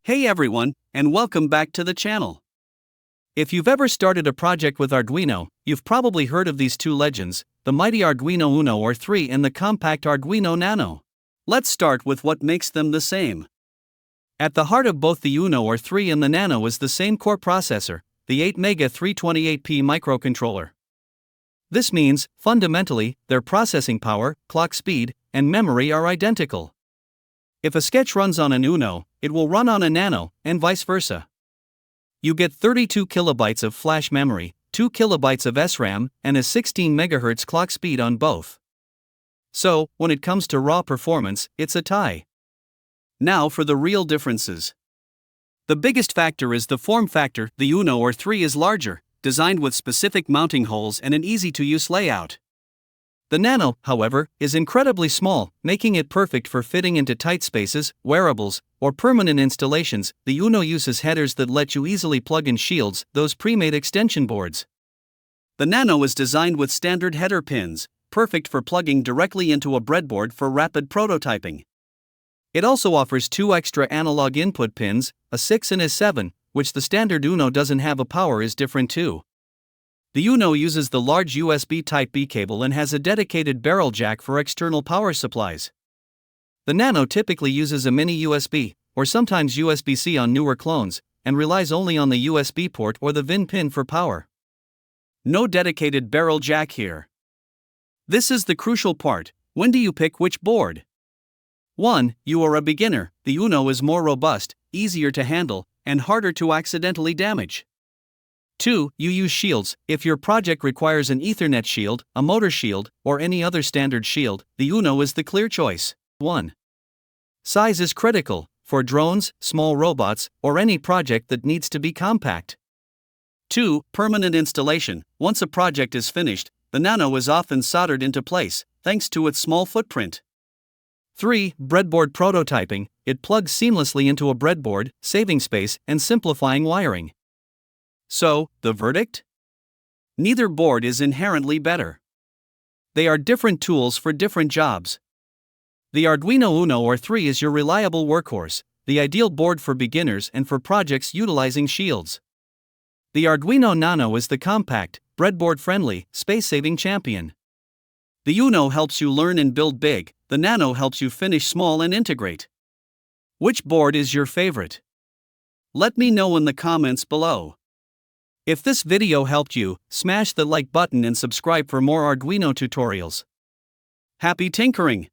Hey everyone, and welcome back to the channel. If you've ever started a project with Arduino, you've probably heard of these two legends, the mighty Arduino Uno or 3 and the compact Arduino Nano. Let's start with what makes them the same. At the heart of both the Uno or 3 and the Nano is the same core processor, the 8MB 328P microcontroller. This means, fundamentally, their processing power, clock speed, and memory are identical. If a sketch runs on an Uno, it will run on a Nano, and vice versa. You get 32 kilobytes of flash memory, 2 kilobytes of SRAM, and a 16 MHz clock speed on both. So, when it comes to raw performance, it's a tie. Now for the real differences. The biggest factor is the form factor. The Uno or 3 is larger, designed with specific mounting holes and an easy-to-use layout. The Nano, however, is incredibly small, making it perfect for fitting into tight spaces, wearables, or permanent installations. The Uno uses headers that let you easily plug in shields, those pre-made extension boards. The Nano is designed with standard header pins, perfect for plugging directly into a breadboard for rapid prototyping. It also offers 2 extra analog input pins, a 6 and a 7, which the standard Uno doesn't have. A power is different too. The Uno uses the large USB Type-B cable and has a dedicated barrel jack for external power supplies. The Nano typically uses a mini USB, or sometimes USB-C on newer clones, and relies only on the USB port or the VIN pin for power. No dedicated barrel jack here. This is the crucial part: when do you pick which board? 1. You are a beginner. The Uno is more robust, easier to handle, and harder to accidentally damage. 2. You use shields. If your project requires an Ethernet shield, a motor shield, or any other standard shield, the Uno is the clear choice. 1. Size is critical, for drones, small robots, or any project that needs to be compact. 2. Permanent installation. Once a project is finished, the Nano is often soldered into place, thanks to its small footprint. 3. Breadboard prototyping. It plugs seamlessly into a breadboard, saving space and simplifying wiring. So, the verdict? Neither board is inherently better. They are different tools for different jobs. The Arduino Uno or 3 is your reliable workhorse, the ideal board for beginners and for projects utilizing shields. The Arduino Nano is the compact, breadboard-friendly, space-saving champion. The Uno helps you learn and build big, the Nano helps you finish small and integrate. Which board is your favorite? Let me know in the comments below. If this video helped you, smash the like button and subscribe for more Arduino tutorials. Happy tinkering!